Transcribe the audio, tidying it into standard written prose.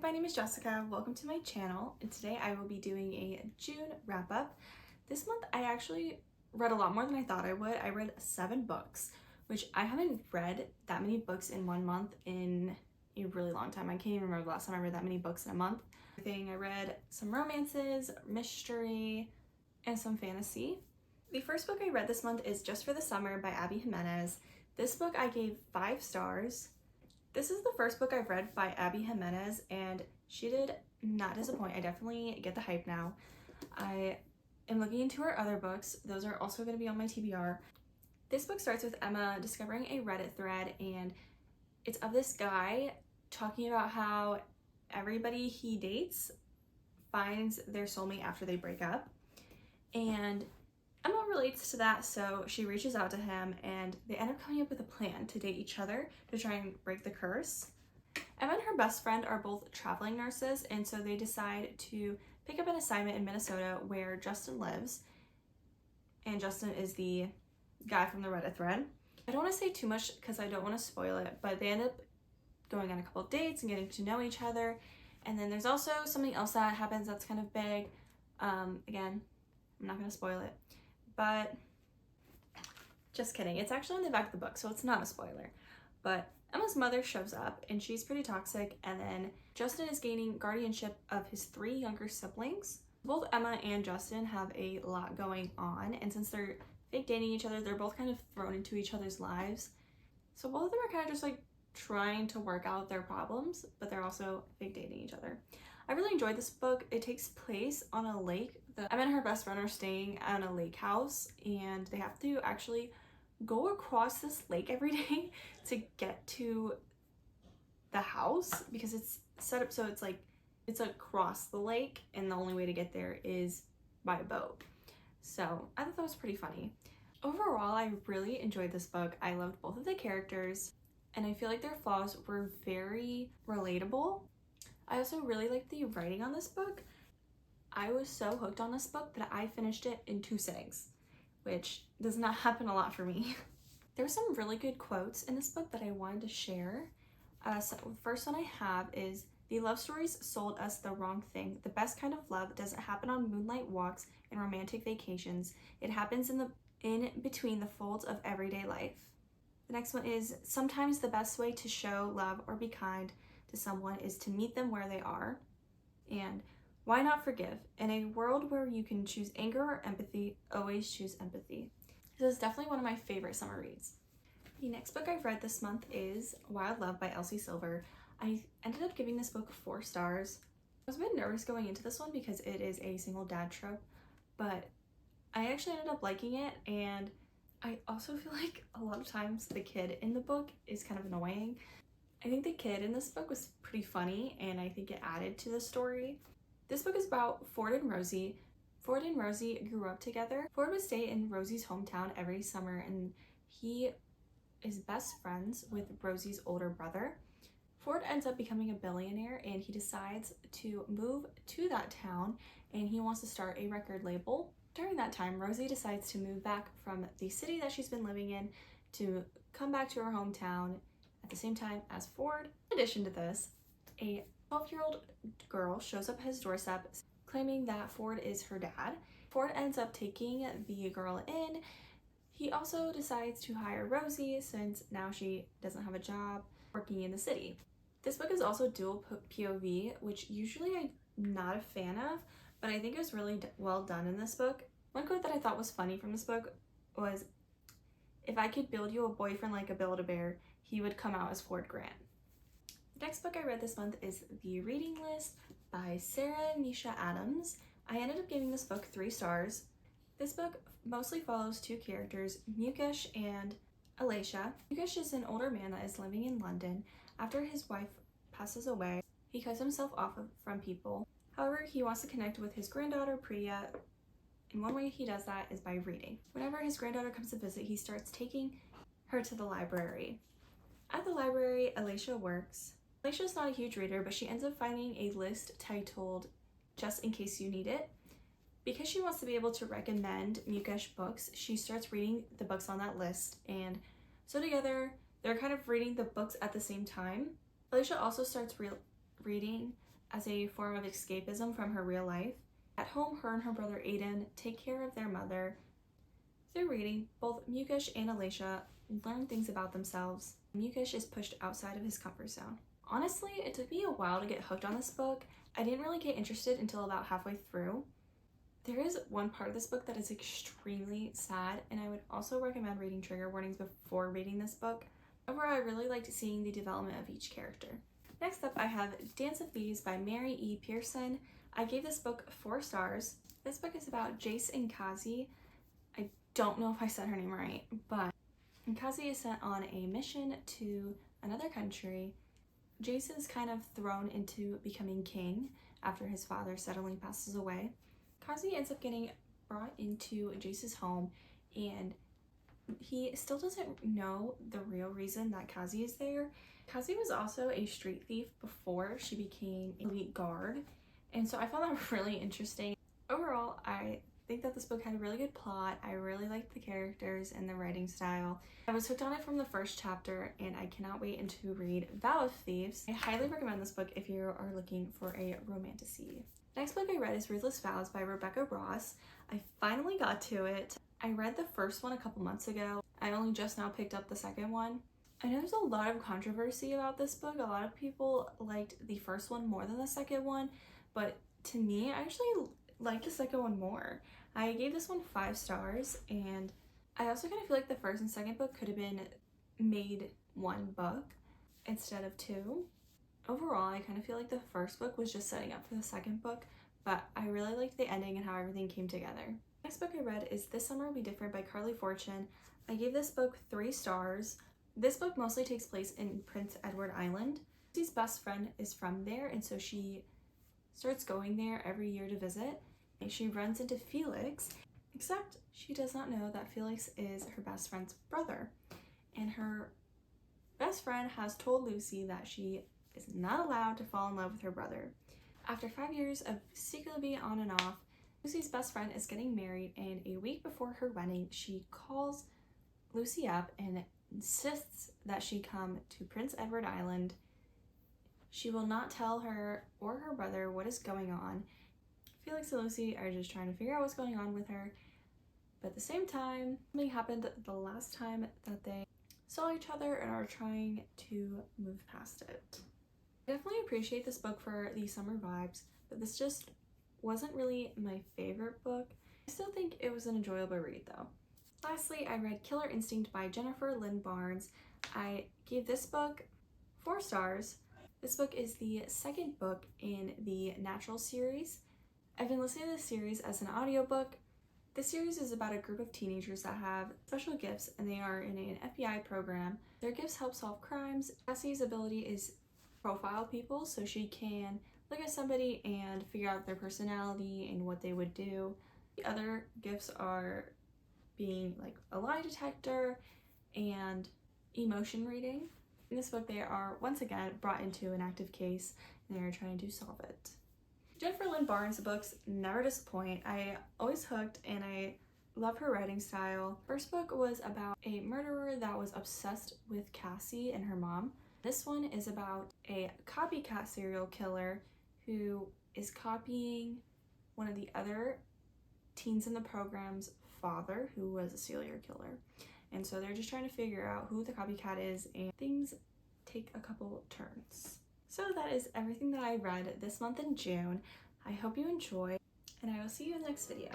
my name is Jessica. Welcome to my channel, and today I will be doing a June wrap-up. This month I actually read a lot more than I thought I would. I read 7 books, which I haven't read that many books in one month in a really long time. I can't even remember the last time I read that many books in a month. I read some romances, mystery, and some fantasy. The first book I read this month is Just for the Summer by Abby Jimenez. This book I gave 5 stars. This is the first book I've read by Abby Jimenez, and she did not disappoint. I definitely get the hype now. I am looking into her other books. Those are also going to be on my TBR. This book starts with Emma discovering a Reddit thread, and it's of this guy talking about how everybody he dates finds their soulmate after they break up. And Emma relates to that, so she reaches out to him and they end up coming up with a plan to date each other to try and break the curse. Emma and her best friend are both traveling nurses, and so they decide to pick up an assignment in Minnesota where Justin lives. And Justin is the guy from the Reddit thread. I don't want to say too much because I don't want to spoil it, but they end up going on a couple of dates and getting to know each other. And then there's also something else that happens that's kind of big. Again, I'm not going to spoil it. But just kidding, it's actually on the back of the book, so it's not a spoiler. But Emma's mother shows up and she's pretty toxic, and then Justin is gaining guardianship of his 3 younger siblings. Both Emma and Justin have a lot going on, and since they're fake dating each other, they're both kind of thrown into each other's lives. So both of them are kind of just like trying to work out their problems, but they're also fake dating each other. I really enjoyed this book. It takes place on a lake. Emma and her best friend are staying on a lake house, and they have to actually go across this lake every day to get to the house because it's set up so it's across the lake, and the only way to get there is by a boat. So I thought that was pretty funny. Overall, I really enjoyed this book. I loved both of the characters, and I feel like their flaws were very relatable. I also really liked the writing on this book. I was so hooked on this book that I finished it in 2 sittings, which does not happen a lot for me. There were some really good quotes in this book that I wanted to share. So the first one I have is, "The love stories sold us the wrong thing. The best kind of love doesn't happen on moonlight walks and romantic vacations. It happens in between the folds of everyday life." The next one is, "Sometimes the best way to show love or be kind to someone is to meet them where they are." And, "Why not forgive? In a world where you can choose anger or empathy, always choose empathy." This is definitely one of my favorite summer reads. The next book I've read this month is Wild Love by Elsie. I ended up giving this book 4 stars. I was a bit nervous going into this one because it is a single dad trope, but I actually ended up liking it, and I also feel like a lot of times the kid in the book is kind of annoying. I think the kid in this book was pretty funny, and I think it added to the story. This book is about Ford and Rosie. Ford and Rosie grew up together. Ford would stay in Rosie's hometown every summer, and he is best friends with Rosie's older brother. Ford ends up becoming a billionaire, and he decides to move to that town, and he wants to start a record label. During that time, Rosie decides to move back from the city that she's been living in to come back to her hometown at the same time as Ford. In addition to this, a 12-year-old girl shows up at his doorstep claiming that Ford is her dad. Ford ends up taking the girl in. He also decides to hire Rosie since now she doesn't have a job working in the city. This book is also dual POV, which usually I'm not a fan of, but I think it was really well done in this book. One quote that I thought was funny from this book was, "If I could build you a boyfriend like a Build-A-Bear, he would come out as Ford Grant." The next book I read this month is The Reading List by Sara Nisha Adams. I ended up giving this book 3 stars. This book mostly follows 2 characters, Mukesh and Alicia. Mukesh is an older man that is living in London. After his wife passes away, he cuts himself off from people. However, he wants to connect with his granddaughter, Priya, and one way he does that is by reading. Whenever his granddaughter comes to visit, he starts taking her to the library. At the library, Alicia works. Alicia is not a huge reader, but she ends up finding a list titled "Just in Case You Need It." Because she wants to be able to recommend Mukesh books, she starts reading the books on that list, and so together they're kind of reading the books at the same time. Alicia also starts reading as a form of escapism from her real life. At home, her and her brother Aiden take care of their mother. Through reading, both Mukesh and Alicia learn things about themselves. Mukesh is pushed outside of his comfort zone. Honestly, it took me a while to get hooked on this book. I didn't really get interested until about halfway through. There is one part of this book that is extremely sad, and I would also recommend reading trigger warnings before reading this book. Overall, I really liked seeing the development of each character. Next up, I have Dance of Thieves by Mary E. Pearson. I gave this book 4 stars. This book is about Jace and Kazi. I don't know if I said her name right, but Kazi is sent on a mission to another country. Jace is kind of thrown into becoming king after his father suddenly passes away. Kazi ends up getting brought into Jace's home, and he still doesn't know the real reason that Kazi is there. Kazi was also a street thief before she became an elite guard, and so I found that really interesting. Overall, I think that this book had a really good plot. I really liked the characters and the writing style. I was hooked on it from the first chapter, and I cannot wait to read Vows of Thieves. I highly recommend this book if you are looking for a romantasy. Next book I read is Ruthless Vows by Rebecca Ross. I finally got to it. I read the first one a couple months ago. I only just now picked up the second one. I know there's a lot of controversy about this book. A lot of people liked the first one more than the second one, but to me, I actually liked the second one more. I gave this one 5 stars, and I also kind of feel like the first and second book could have been made one book instead of 2. Overall, I kind of feel like the first book was just setting up for the second book, but I really liked the ending and how everything came together. Next book I read is This Summer Will Be Different by Carley Fortune. I gave this book 3 stars. This book mostly takes place in Prince Edward Island. Lucy's best friend is from there, and so she starts going there every year to visit. And she runs into Felix, except she does not know that Felix is her best friend's brother. And her best friend has told Lucy that she is not allowed to fall in love with her brother. After 5 years of secretly being on and off, Lucy's best friend is getting married, and a week before her wedding, she calls Lucy up and insists that she come to Prince Edward Island. She will not tell her or her brother what is going on. Felix and Lucy are just trying to figure out what's going on with her, but at the same time, something happened the last time that they saw each other and are trying to move past it. I definitely appreciate this book for the summer vibes, but this just wasn't really my favorite book. I still think it was an enjoyable read though. Lastly, I read Killer Instinct by Jennifer Lynn Barnes. I gave this book 4 stars. This book is the second book in the Natural series. I've been listening to this series as an audiobook. This series is about a group of teenagers that have special gifts, and they are in an FBI program. Their gifts help solve crimes. Cassie's ability is profile people, so she can look at somebody and figure out their personality and what they would do. The other gifts are being like a lie detector and emotion reading. In this book, they are once again brought into an active case, and they are trying to solve it. Jennifer Lynn Barnes' books never disappoint. I always hooked, and I love her writing style. First book was about a murderer that was obsessed with Cassie and her mom. This one is about a copycat serial killer who is copying one of the other teens in the program's father, who was a serial killer. And so they're just trying to figure out who the copycat is, and things take a couple turns. So that is everything that I read this month in June. I hope you enjoy, and I will see you in the next video.